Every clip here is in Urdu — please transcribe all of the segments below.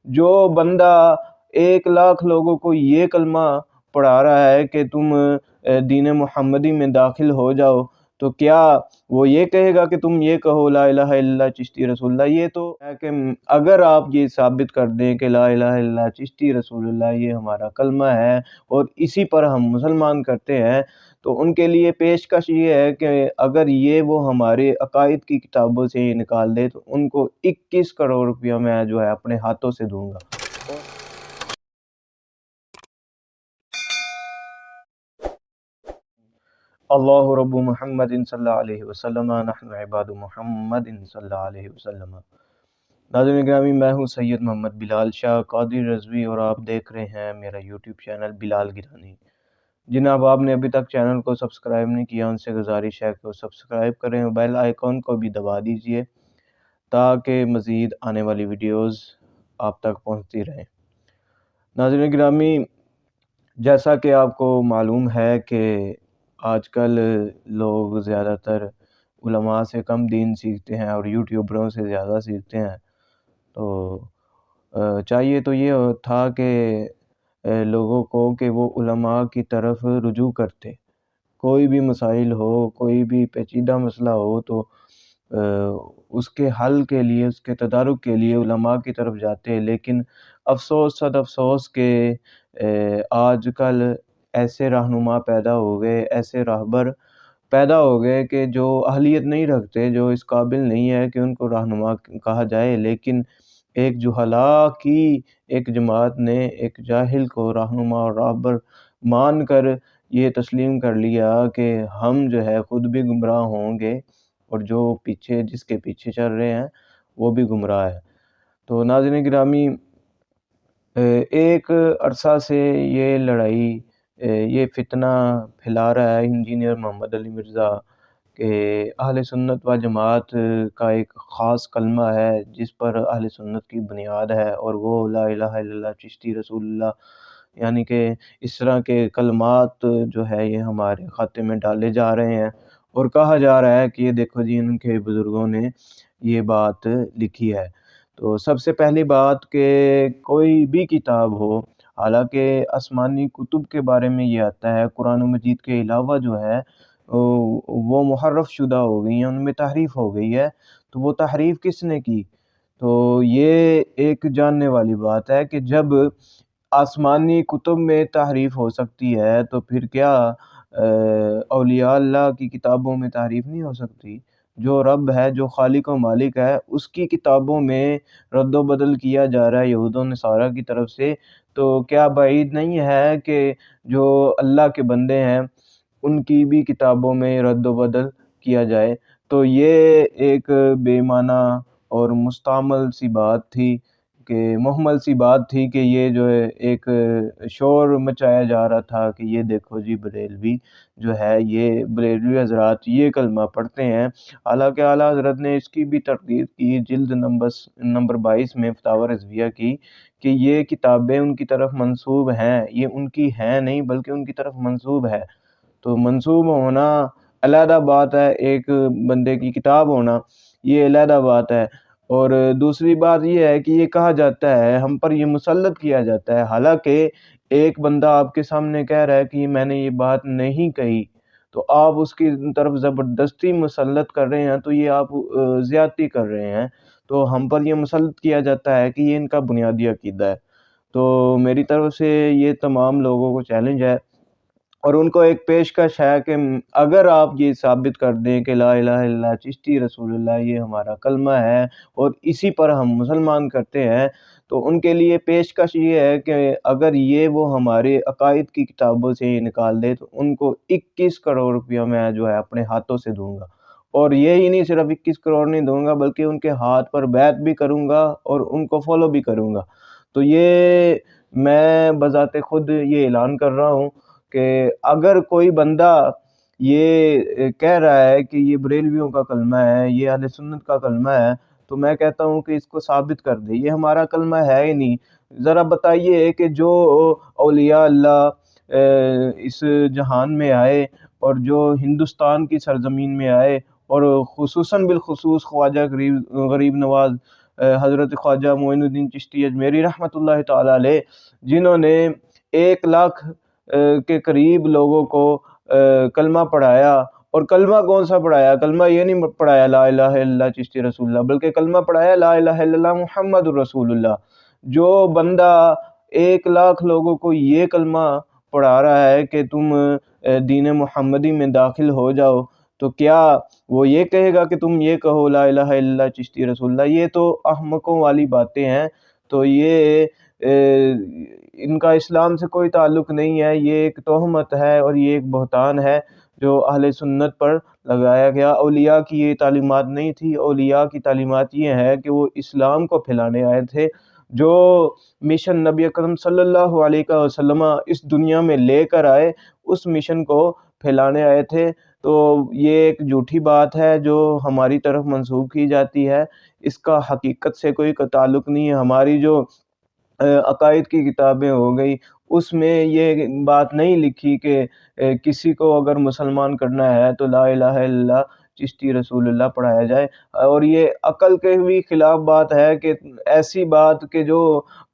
جو بندہ 1,00,000 لوگوں کو یہ کلمہ پڑھا رہا ہے کہ تم دین محمدی میں داخل ہو جاؤ، تو کیا وہ یہ کہے گا کہ تم یہ کہو لا الہ الا اللہ چشتی رسول اللہ؟ یہ تو ہے کہ اگر آپ یہ ثابت کر دیں کہ لا الہ الا اللہ چشتی رسول اللہ یہ ہمارا کلمہ ہے اور اسی پر ہم مسلمان کرتے ہیں، تو ان کے لیے پیشکش یہ ہے کہ اگر یہ وہ ہمارے عقائد کی کتابوں سے یہ نکال دے تو ان کو 21 کروڑ روپیہ میں جو ہے اپنے ہاتھوں سے دوں گا۔ اللہ رب محمد صلی اللہ علیہ وسلم، نحن عباد محمد صلی اللہ علیہ وسلم۔ ناظرین گرامی، میں ہوں سید محمد بلال شاہ قادری رضوی اور آپ دیکھ رہے ہیں میرا یوٹیوب چینل بلال گیلانی۔ جناب آپ نے ابھی تک چینل کو سبسکرائب نہیں کیا، ان سے گزارش ہے کہ وہ سبسکرائب کریں اور بیل آئیکن کو بھی دبا دیجئے تاکہ مزید آنے والی ویڈیوز آپ تک پہنچتی رہیں۔ ناظرین گرامی، جیسا کہ آپ کو معلوم ہے کہ آج کل لوگ زیادہ تر علماء سے کم دین سیکھتے ہیں اور یوٹیوبروں سے زیادہ سیکھتے ہیں، تو چاہیے تو یہ تھا کہ لوگوں کو کہ وہ علماء کی طرف رجوع کرتے، کوئی بھی مسائل ہو، کوئی بھی پیچیدہ مسئلہ ہو تو اس کے حل کے لیے، اس کے تدارک کے لیے علماء کی طرف جاتے، لیکن افسوس صد افسوس کہ آج کل ایسے رہنما پیدا ہو گئے، ایسے راہبر پیدا ہو گئے کہ جو اہلیت نہیں رکھتے، جو اس قابل نہیں ہے کہ ان کو رہنما کہا جائے، لیکن ایک جہلاء کی ایک جماعت نے ایک جاہل کو رہنما اور راہبر مان کر یہ تسلیم کر لیا کہ ہم جو ہے خود بھی گمراہ ہوں گے اور جو پیچھے جس کے پیچھے چل رہے ہیں وہ بھی گمراہ ہے۔ تو ناظرین گرامی، ایک عرصہ سے یہ لڑائی، یہ فتنہ پھیلا رہا ہے انجینئر محمد علی مرزا کہ اہل سنت و جماعت کا ایک خاص کلمہ ہے جس پر اہل سنت کی بنیاد ہے، اور وہ لا الہ الا اللہ چشتی رسول اللہ، یعنی کہ اس طرح کے کلمات جو ہے یہ ہمارے خاتے میں ڈالے جا رہے ہیں، اور کہا جا رہا ہے کہ یہ دیکھو جی ان کے بزرگوں نے یہ بات لکھی ہے۔ تو سب سے پہلی بات کہ کوئی بھی کتاب ہو، حالانکہ آسمانی کتب کے بارے میں یہ آتا ہے، قرآن مجید کے علاوہ جو ہے وہ محرف شدہ ہو گئی ہیں، ان میں تحریف ہو گئی ہے، تو وہ تحریف کس نے کی؟ تو یہ ایک جاننے والی بات ہے کہ جب آسمانی کتب میں تحریف ہو سکتی ہے تو پھر کیا اولیاء اللہ کی کتابوں میں تحریف نہیں ہو سکتی؟ جو رب ہے، جو خالق و مالک ہے، اس کی کتابوں میں رد و بدل کیا جا رہا ہے یہود و نصارہ کی طرف سے، تو کیا بعید نہیں ہے کہ جو اللہ کے بندے ہیں ان کی بھی کتابوں میں رد و بدل کیا جائے؟ تو یہ ایک بے معنی اور مستعمل سی بات تھی، کہ محمل سی بات تھی کہ یہ جو ہے ایک شور مچایا جا رہا تھا کہ یہ دیکھو جی بریلوی جو ہے، یہ بریلوی حضرات یہ کلمہ پڑھتے ہیں، حالانکہ اعلیٰ حضرت نے اس کی بھی تردید کی جلد نمبر 22 میں فتاوی رضویہ کی کہ یہ کتابیں ان کی طرف منسوب ہیں، یہ ان کی ہیں نہیں بلکہ ان کی طرف منسوب ہے۔ تو منسوب ہونا علیحدہ بات ہے، ایک بندے کی کتاب ہونا یہ علیحدہ بات ہے، اور دوسری بات یہ ہے کہ یہ کہا جاتا ہے، ہم پر یہ مسلط کیا جاتا ہے، حالانکہ ایک بندہ آپ کے سامنے کہہ رہا ہے کہ میں نے یہ بات نہیں کہی، تو آپ اس کی طرف زبردستی مسلط کر رہے ہیں، تو یہ آپ زیادتی کر رہے ہیں، تو ہم پر یہ مسلط کیا جاتا ہے کہ یہ ان کا بنیادی عقیدہ ہے۔ تو میری طرف سے یہ تمام لوگوں کو چیلنج ہے اور ان کو ایک پیشکش ہے کہ اگر آپ یہ ثابت کر دیں کہ لا الہ الا اللہ چشتی رسول اللہ یہ ہمارا کلمہ ہے اور اسی پر ہم مسلمان کرتے ہیں، تو ان کے لیے پیشکش یہ ہے کہ اگر یہ وہ ہمارے عقائد کی کتابوں سے یہ نکال دے تو ان کو 21 کروڑ روپیہ میں جو ہے اپنے ہاتھوں سے دوں گا، اور یہی نہیں، صرف 21 کروڑ نہیں دوں گا بلکہ ان کے ہاتھ پر بیعت بھی کروں گا اور ان کو فالو بھی کروں گا۔ تو یہ میں بذات خود یہ اعلان کر رہا ہوں کہ اگر کوئی بندہ یہ کہہ رہا ہے کہ یہ بریلویوں کا کلمہ ہے، یہ اہل سنت کا کلمہ ہے، تو میں کہتا ہوں کہ اس کو ثابت کر دے، یہ ہمارا کلمہ ہے ہی نہیں۔ ذرا بتائیے کہ جو اولیاء اللہ اس جہان میں آئے اور جو ہندوستان کی سرزمین میں آئے، اور خصوصاً بالخصوص خواجہ غریب نواز حضرت خواجہ معین الدین چشتی اجمیری رحمۃ اللہ تعالیٰ علیہ، جنہوں نے 1 لاکھ کے قریب لوگوں کو کلمہ پڑھایا۔ اور کلمہ کون سا پڑھایا؟ کلمہ یہ نہیں پڑھایا لا الہ الا اللہ چشتی رسول اللہ، بلکہ کلمہ پڑھایا لا الہ الا اللہ محمد الرسول اللہ۔ جو بندہ 1 لاکھ لوگوں کو یہ کلمہ پڑھا رہا ہے کہ تم دین محمدی میں داخل ہو جاؤ، تو کیا وہ یہ کہے گا کہ تم یہ کہو لا الہ الا اللہ چشتی رسول اللہ؟ یہ تو احمقوں والی باتیں ہیں۔ تو یہ ان کا اسلام سے کوئی تعلق نہیں ہے، یہ ایک تہمت ہے اور یہ ایک بہتان ہے جو اہل سنت پر لگایا گیا۔ اولیاء کی یہ تعلیمات نہیں تھی، اولیاء کی تعلیمات یہ ہے کہ وہ اسلام کو پھیلانے آئے تھے۔ جو مشن نبی اکرم صلی اللہ علیہ وسلم اس دنیا میں لے کر آئے، اس مشن کو پھیلانے آئے تھے۔ تو یہ ایک جھوٹی بات ہے جو ہماری طرف منسوب کی جاتی ہے، اس کا حقیقت سے کوئی تعلق نہیں ہے۔ ہماری جو عقائد کی کتابیں ہو گئی، اس میں یہ بات نہیں لکھی کہ کسی کو اگر مسلمان کرنا ہے تو لا الہ الا اللہ چشتی رسول اللہ پڑھایا جائے۔ اور یہ عقل کے بھی خلاف بات ہے کہ ایسی بات کہ جو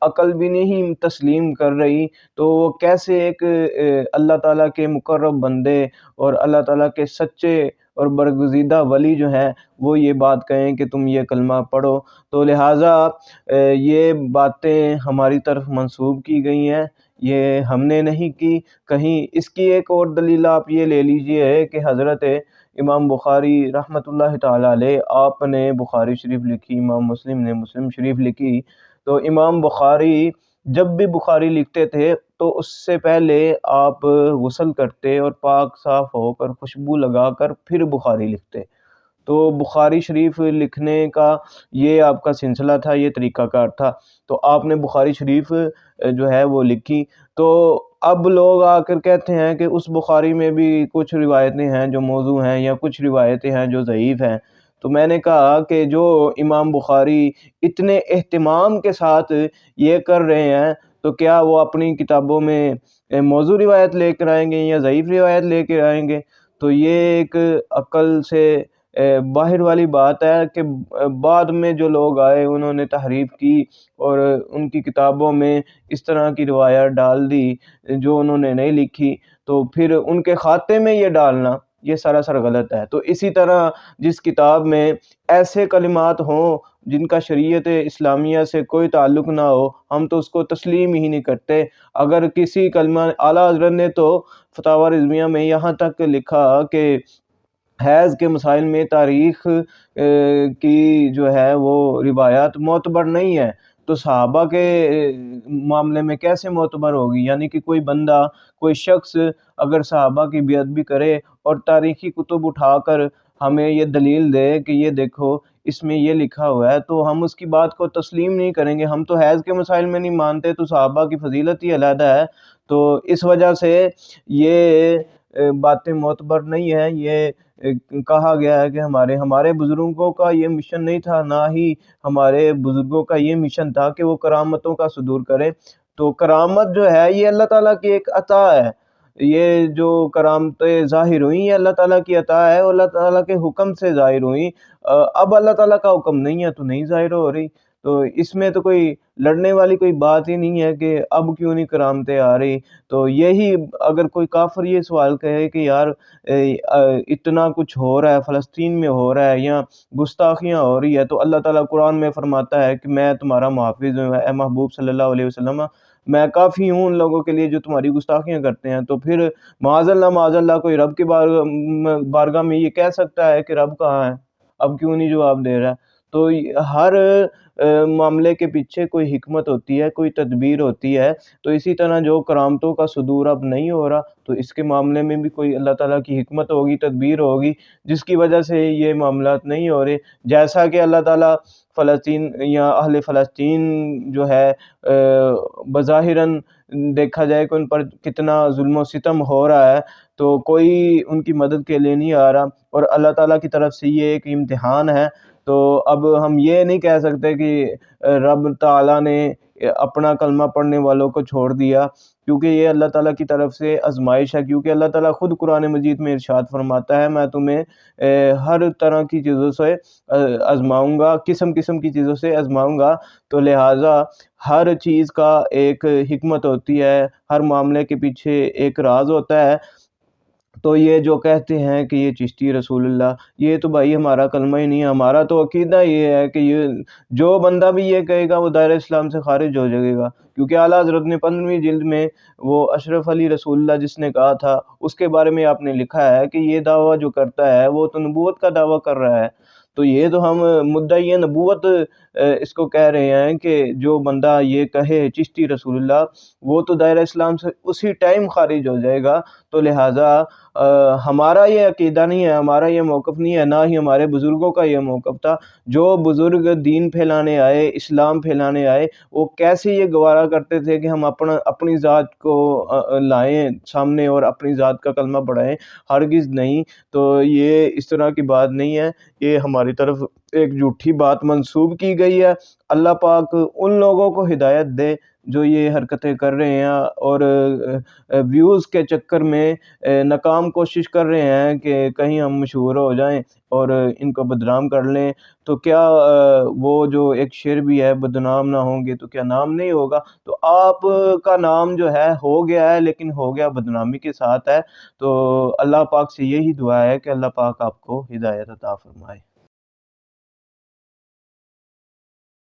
عقل بھی نہیں تسلیم کر رہی، تو وہ کیسے ایک اللہ تعالیٰ کے مقرب بندے اور اللہ تعالیٰ کے سچے اور برگزیدہ ولی جو ہیں وہ یہ بات کہیں کہ تم یہ کلمہ پڑھو۔ تو لہٰذا یہ باتیں ہماری طرف منسوب کی گئی ہیں، یہ ہم نے نہیں کی کہیں۔ اس کی ایک اور دلیل آپ یہ لے لیجئے کہ حضرت امام بخاری رحمۃ اللہ تعالیٰ علیہ، آپ نے بخاری شریف لکھی، امام مسلم نے مسلم شریف لکھی۔ تو امام بخاری جب بھی بخاری لکھتے تھے تو اس سے پہلے آپ غسل کرتے اور پاک صاف ہو کر خوشبو لگا کر پھر بخاری لکھتے۔ تو بخاری شریف لکھنے کا یہ آپ کا سلسلہ تھا، یہ طریقہ کار تھا۔ تو آپ نے بخاری شریف جو ہے وہ لکھی۔ تو اب لوگ آ کر کہتے ہیں کہ اس بخاری میں بھی کچھ روایتیں ہیں جو موضوع ہیں یا کچھ روایتیں ہیں جو ضعیف ہیں۔ تو میں نے کہا کہ جو امام بخاری اتنے اہتمام کے ساتھ یہ کر رہے ہیں، تو کیا وہ اپنی کتابوں میں موضوع روایت لے کر آئیں گے یا ضعیف روایت لے کے آئیں گے؟ تو یہ ایک عقل سے باہر والی بات ہے کہ بعد میں جو لوگ آئے انہوں نے تحریف کی اور ان کی کتابوں میں اس طرح کی روایت ڈال دی جو انہوں نے نہیں لکھی، تو پھر ان کے خاتے میں یہ ڈالنا یہ سراسر غلط ہے۔ تو اسی طرح جس کتاب میں ایسے کلمات ہوں جن کا شریعت اسلامیہ سے کوئی تعلق نہ ہو، ہم تو اس کو تسلیم ہی نہیں کرتے۔ اگر کسی کلمہ، اعلیٰ حضرت نے تو فتاوی رضویہ میں یہاں تک لکھا کہ حیض کے مسائل میں تاریخ کی جو ہے وہ روایات معتبر نہیں ہے، تو صحابہ کے معاملے میں کیسے معتبر ہوگی؟ یعنی کہ کوئی بندہ، کوئی شخص اگر صحابہ کی بیعت بھی کرے اور تاریخی کتب اٹھا کر ہمیں یہ دلیل دے کہ یہ دیکھو اس میں یہ لکھا ہوا ہے، تو ہم اس کی بات کو تسلیم نہیں کریں گے۔ ہم تو حیض کے مسائل میں نہیں مانتے، تو صحابہ کی فضیلت ہی علیحدہ ہے۔ تو اس وجہ سے یہ باتیں معتبر نہیں ہیں۔ یہ کہا گیا ہے کہ ہمارے بزرگوں کا یہ مشن نہیں تھا، نہ ہی ہمارے بزرگوں کا یہ مشن تھا کہ وہ کرامتوں کا صدور کریں۔ تو کرامت جو ہے یہ اللہ تعالیٰ کی ایک عطا ہے۔ یہ جو کرامتیں ظاہر ہوئی یہ اللہ تعالیٰ کی عطا ہے اور اللہ تعالیٰ کے حکم سے ظاہر ہوئی۔ اب اللہ تعالیٰ کا حکم نہیں ہے تو نہیں ظاہر ہو رہی۔ تو اس میں تو کوئی لڑنے والی کوئی بات ہی نہیں ہے کہ اب کیوں نہیں کرامتیں آ رہی۔ تو یہی اگر کوئی کافر یہ سوال کہے کہ یار اتنا کچھ ہو رہا ہے، فلسطین میں ہو رہا ہے یا گستاخیاں ہو رہی ہے، تو اللہ تعالیٰ قرآن میں فرماتا ہے کہ میں تمہارا محافظ ہوں اے محبوب صلی اللہ علیہ وسلم، میں کافی ہوں ان لوگوں کے لیے جو تمہاری گستاخیاں کرتے ہیں۔ تو پھر معاذ اللہ کوئی رب کی بارگاہ میں یہ کہہ سکتا ہے کہ رب کہاں ہے؟ اب کیوں نہیں جواب دے رہا ہے؟ تو ہر معاملے کے پیچھے کوئی حکمت ہوتی ہے، کوئی تدبیر ہوتی ہے۔ تو اسی طرح جو کرامتوں کا صدور اب نہیں ہو رہا، تو اس کے معاملے میں بھی کوئی اللہ تعالیٰ کی حکمت ہوگی، تدبیر ہوگی، جس کی وجہ سے یہ معاملات نہیں ہو رہے۔ جیسا کہ اللہ تعالیٰ فلسطین یا اہل فلسطین جو ہے بظاہراً دیکھا جائے کہ ان پر کتنا ظلم و ستم ہو رہا ہے، تو کوئی ان کی مدد کے لیے نہیں آ رہا، اور اللہ تعالیٰ کی طرف سے یہ ایک امتحان ہے۔ تو اب ہم یہ نہیں کہہ سکتے کہ رب تعالیٰ نے اپنا کلمہ پڑھنے والوں کو چھوڑ دیا، کیونکہ یہ اللہ تعالیٰ کی طرف سے آزمائش ہے، کیونکہ اللہ تعالیٰ خود قرآن مجید میں ارشاد فرماتا ہے میں تمہیں ہر طرح کی چیزوں سے آزماؤں گا، قسم قسم کی چیزوں سے آزماؤں گا، تو لہٰذا ہر چیز کا ایک حکمت ہوتی ہے، ہر معاملے کے پیچھے ایک راز ہوتا ہے۔ تو یہ جو کہتے ہیں کہ یہ چشتی رسول اللہ، یہ تو بھائی ہمارا کلمہ ہی نہیں ہے، ہمارا تو عقیدہ یہ ہے کہ یہ جو بندہ بھی یہ کہے گا وہ دائرہ اسلام سے خارج ہو جائے گا، کیونکہ اعلیٰ حضرت نے 15ویں جلد میں وہ اشرف علی رسول اللہ جس نے کہا تھا، اس کے بارے میں آپ نے لکھا ہے کہ یہ دعویٰ جو کرتا ہے وہ تو نبوت کا دعویٰ کر رہا ہے۔ تو یہ تو ہم مدعی نبوت اس کو کہہ رہے ہیں کہ جو بندہ یہ کہے چشتی رسول اللہ، وہ تو دائرہ اسلام سے اسی ٹائم خارج ہو جائے گا۔ تو لہٰذا ہمارا یہ عقیدہ نہیں ہے، ہمارا یہ موقف نہیں ہے، نہ ہی ہمارے بزرگوں کا یہ موقف تھا۔ جو بزرگ دین پھیلانے آئے، اسلام پھیلانے آئے، وہ کیسے یہ گوارا کرتے تھے کہ ہم اپنی ذات کو لائیں سامنے اور اپنی ذات کا کلمہ پڑھائیں؟ ہرگز نہیں۔ تو یہ اس طرح کی بات نہیں ہے، یہ ہماری طرف ایک جھوٹی بات منسوب کی گئی ہے۔ اللہ پاک ان لوگوں کو ہدایت دے جو یہ حرکتیں کر رہے ہیں اور ویوز کے چکر میں ناکام کوشش کر رہے ہیں کہ کہیں ہم مشہور ہو جائیں اور ان کو بدنام کر لیں۔ تو کیا وہ جو ایک شعر بھی ہے، بدنام نہ ہوں گے تو کیا نام نہیں ہوگا؟ تو آپ کا نام جو ہے ہو گیا ہے، لیکن ہو گیا بدنامی کے ساتھ ہے۔ تو اللہ پاک سے یہی دعا ہے کہ اللہ پاک آپ کو ہدایت عطا فرمائے۔